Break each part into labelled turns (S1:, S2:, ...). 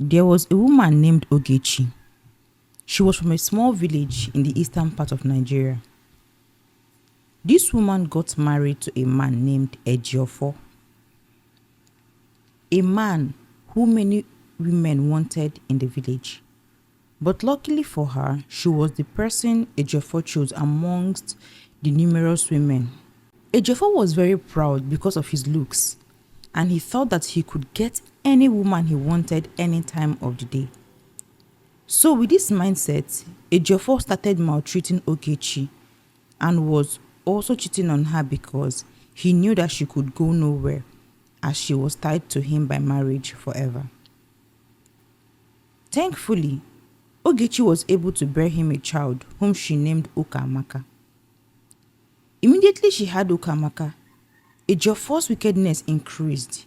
S1: There was a woman named Ogechi. She was from a small village in the eastern part of Nigeria. This woman got married to a man named Ejiofor, a man who many women wanted in the village. But luckily for her, she was the person Ejiofor chose amongst the numerous women. Ejiofor was very proud because of his looks, and he thought that he could get any woman he wanted any time of the day. So with this mindset, Ejiofor started maltreating Ogechi and was also cheating on her because he knew that she could go nowhere as she was tied to him by marriage forever. Thankfully, Ogechi was able to bear him a child whom she named Ukamaka. Immediately she had Ukamaka, Ejiofor's wickedness increased.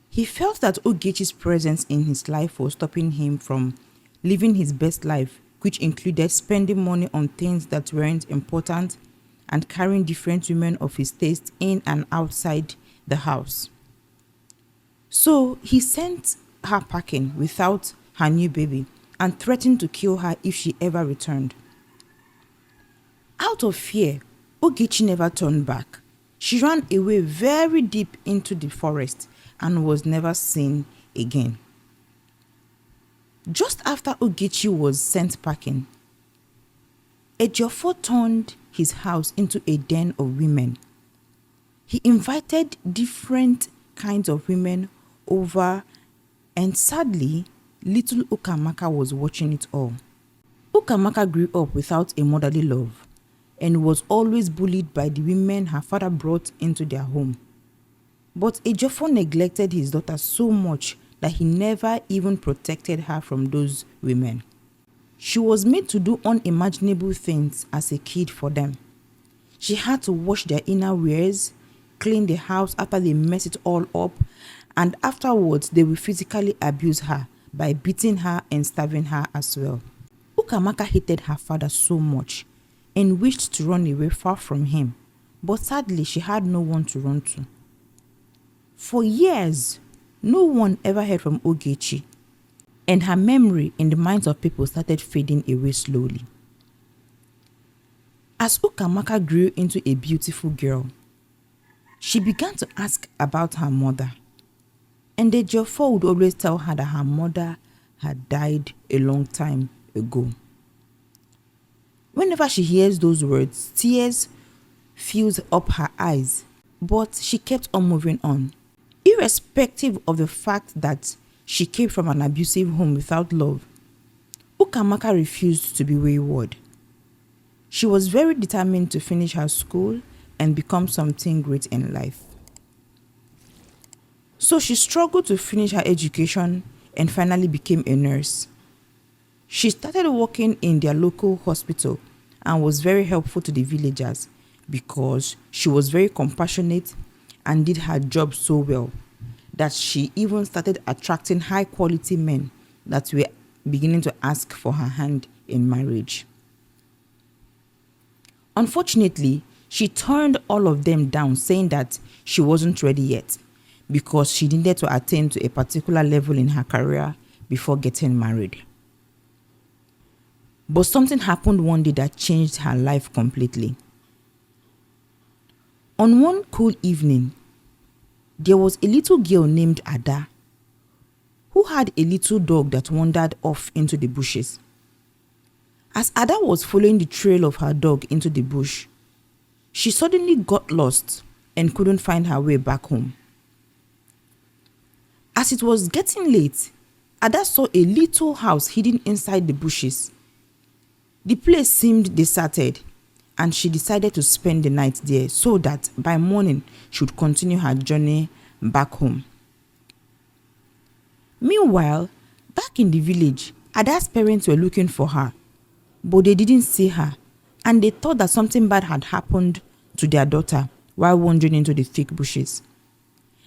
S1: He felt that Ogechi's presence in his life was stopping him from living his best life, which included spending money on things that weren't important and carrying different women of his taste in and outside the house. So he sent her packing without her new baby and threatened to kill her if she ever returned. Out of fear, Ogechi never turned back. She ran away very deep into the forest and was never seen again. Just after Ogechi was sent packing, Ejiofor turned his house into a den of women. He invited different kinds of women over, and sadly, little Ukamaka was watching it all. Ukamaka grew up without a motherly love and was always bullied by the women her father brought into their home. But Ejiofor neglected his daughter so much that he never even protected her from those women. She was made to do unimaginable things as a kid for them. She had to wash their inner wears, clean the house after they mess it all up, and afterwards they will physically abuse her by beating her and starving her as well. Ukamaka hated her father so much and wished to run away far from him, but sadly she had no one to run to. For years, no one ever heard from Ogechi, and her memory in the minds of people started fading away slowly. As Ukamaka grew into a beautiful girl, she began to ask about her mother, and Ejiofor would always tell her that her mother had died a long time ago. Whenever she hears those words, tears fills up her eyes, but she kept on moving on. Irrespective of the fact that she came from an abusive home without love, Ukamaka refused to be wayward. She was very determined to finish her school and become something great in life. So she struggled to finish her education and finally became a nurse. She started working in their local hospital and was very helpful to the villagers because she was very compassionate and did her job so well that she even started attracting high quality men that were beginning to ask for her hand in marriage. Unfortunately, she turned all of them down, saying that she wasn't ready yet because she needed to attain to a particular level in her career before getting married. But something happened one day that changed her life completely. On one cool evening, there was a little girl named Ada who had a little dog that wandered off into the bushes. As Ada was following the trail of her dog into the bush, she suddenly got lost and couldn't find her way back home. As it was getting late, Ada saw a little house hidden inside the bushes. The place seemed deserted, and she decided to spend the night there so that by morning she would continue her journey back home. Meanwhile, back in the village, Ada's parents were looking for her, but they didn't see her, and they thought that something bad had happened to their daughter while wandering into the thick bushes.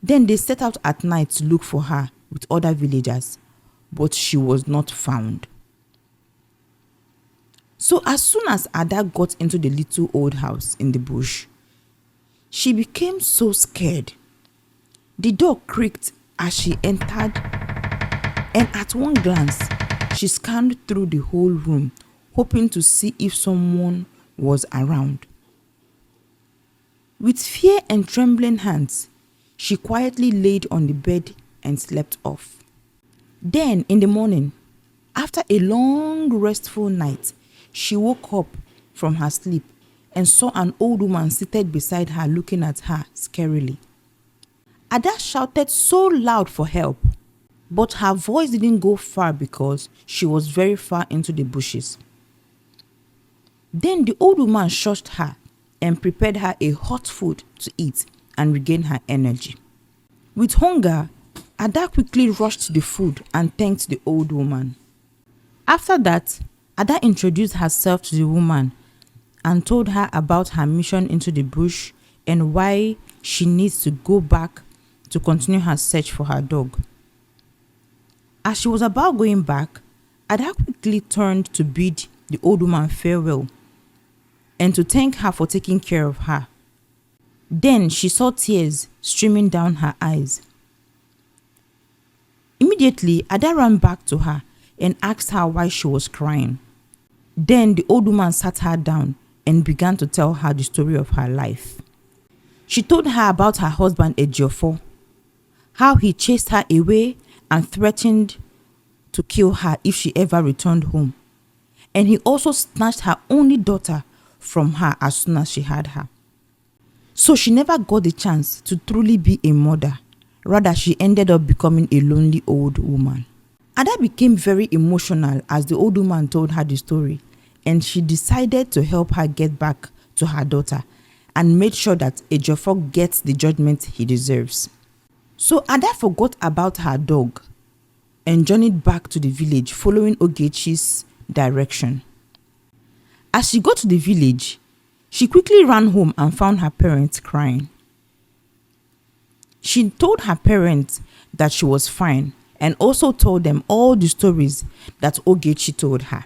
S1: Then they set out at night to look for her with other villagers, but she was not found. So as soon as Ada got into the little old house in the bush, she became so scared. The door creaked as she entered, and at one glance, she scanned through the whole room, hoping to see if someone was around. With fear and trembling hands, she quietly laid on the bed and slept off. Then, in the morning, after a long, restful night, she woke up from her sleep and saw an old woman seated beside her looking at her scarily. Ada shouted so loud for help, but her voice didn't go far because she was very far into the bushes. Then the old woman shushed her and prepared her a hot food to eat and regain her energy. With hunger, Ada quickly rushed the food and thanked the old woman. After that, Ada introduced herself to the woman and told her about her mission into the bush and why she needs to go back to continue her search for her dog. As she was about going back, Ada quickly turned to bid the old woman farewell and to thank her for taking care of her. Then she saw tears streaming down her eyes. Immediately, Ada ran back to her and asked her why she was crying. Then the old woman sat her down and began to tell her the story of her life. She told her about her husband Ejiofor, how he chased her away and threatened to kill her if she ever returned home. And he also snatched her only daughter from her as soon as she had her. So she never got the chance to truly be a mother. Rather, she ended up becoming a lonely old woman. Ada became very emotional as the old woman told her the story, and she decided to help her get back to her daughter and made sure that Ejiofor gets the judgment he deserves. So Ada forgot about her dog and journeyed back to the village following Ogechi's direction. As she got to the village, she quickly ran home and found her parents crying. She told her parents that she was fine and also told them all the stories that Ogechi told her.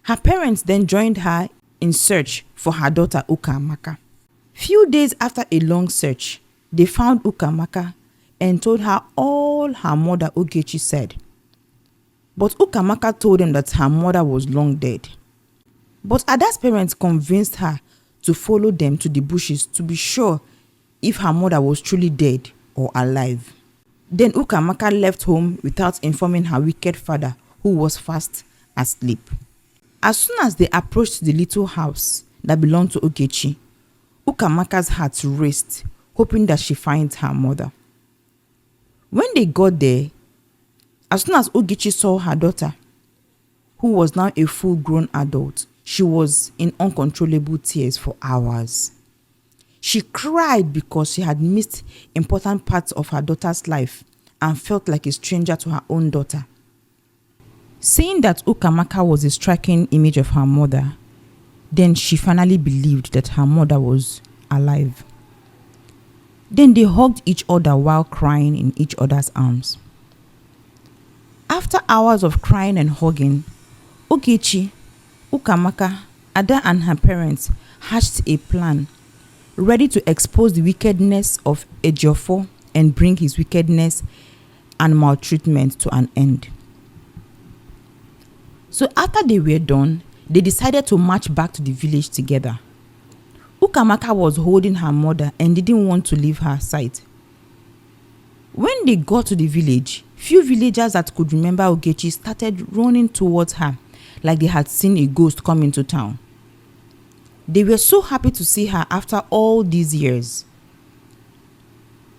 S1: Her parents then joined her in search for her daughter Ukamaka. Few days after a long search, they found Ukamaka and told her all her mother Ogechi said. But Ukamaka told them that her mother was long dead. But Ada's parents convinced her to follow them to the bushes to be sure if her mother was truly dead or alive. Then Ukamaka left home without informing her wicked father, who was fast asleep. As soon as they approached the little house that belonged to Ogechi, Ukamaka's heart raced, hoping that she finds her mother. When they got there, as soon as Ogechi saw her daughter, who was now a full-grown adult, she was in uncontrollable tears for hours. She cried because she had missed important parts of her daughter's life and felt like a stranger to her own daughter. Seeing that Ukamaka was a striking image of her mother, then she finally believed that her mother was alive. Then they hugged each other while crying in each other's arms. After hours of crying and hugging, Ogechi, Ukamaka, Ada and her parents hatched a plan, ready to expose the wickedness of Ejiofor and bring his wickedness and maltreatment to an end. So after they were done, they decided to march back to the village together. Ukamaka was holding her mother and didn't want to leave her sight. When they got to the village, few villagers that could remember Ogechi started running towards her like they had seen a ghost come into town. They were so happy to see her after all these years.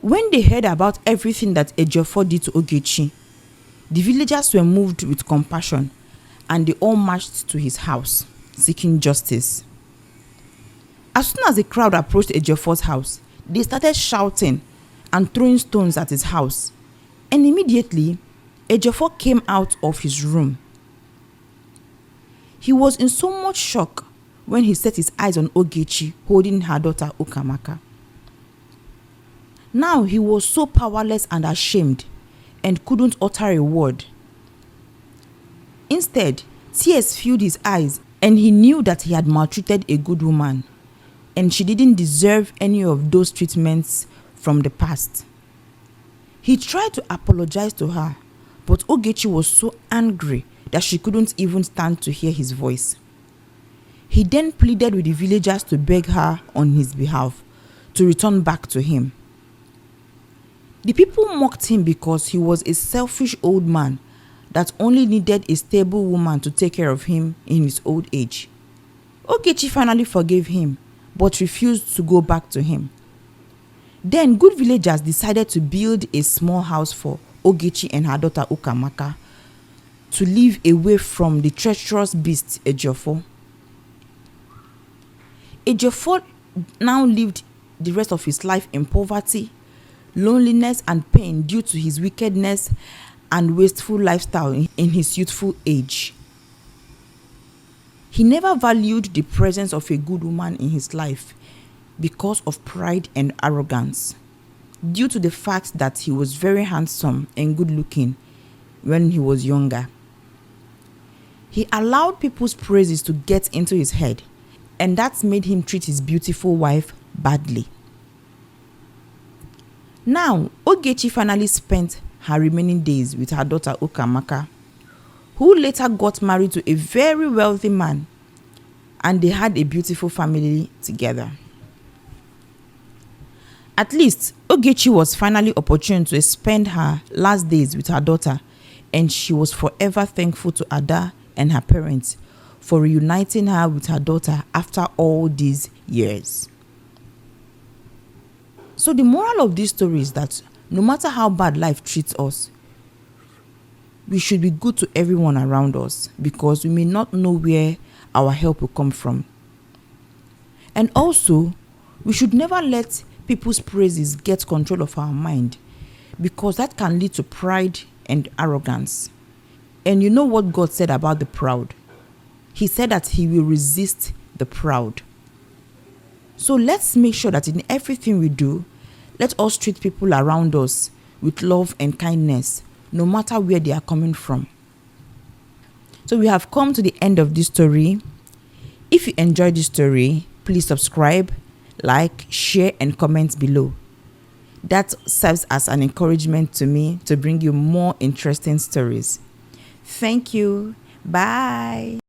S1: When they heard about everything that Ejiofor did to Ogechi, the villagers were moved with compassion and they all marched to his house, seeking justice. As soon as the crowd approached Ejiofor's house, they started shouting and throwing stones at his house. And immediately, Ejiofor came out of his room. He was in so much shock when he set his eyes on Ogechi holding her daughter Ukamaka. Now he was so powerless and ashamed and couldn't utter a word. Instead, tears filled his eyes and he knew that he had maltreated a good woman and she didn't deserve any of those treatments from the past. He tried to apologize to her, But Ogechi was so angry that she couldn't even stand to hear his voice. He then pleaded with the villagers to beg her on his behalf to return back to him. The people mocked him because he was a selfish old man that only needed a stable woman to take care of him in his old age. Ogechi finally forgave him, but refused to go back to him. Then good villagers decided to build a small house for Ogechi and her daughter Ukamaka to live away from the treacherous beast Ejiofor. Ejiofor now lived the rest of his life in poverty, loneliness and pain due to his wickedness and wasteful lifestyle in his youthful age. He never valued the presence of a good woman in his life because of pride and arrogance, due to the fact that he was very handsome and good looking when he was younger. He allowed people's praises to get into his head, and that made him treat his beautiful wife badly. Now, Ogechi finally spent her remaining days with her daughter Ukamaka, who later got married to a very wealthy man, and they had a beautiful family together. At least, Ogechi was finally opportune to spend her last days with her daughter, and she was forever thankful to Ada and her parents for reuniting her with her daughter after all these years. So the moral of this story is that no matter how bad life treats us, we should be good to everyone around us, because we may not know where our help will come from. And also, we should never let people's praises get control of our mind, because that can lead to pride and arrogance. And you know what God said about the proud? He said that he will resist the proud. So let's make sure that in everything we do, let us treat people around us with love and kindness, no matter where they are coming from. So we have come to the end of this story. If you enjoyed this story, please subscribe, like, share, and comment below. That serves as an encouragement to me to bring you more interesting stories. Thank you. Bye.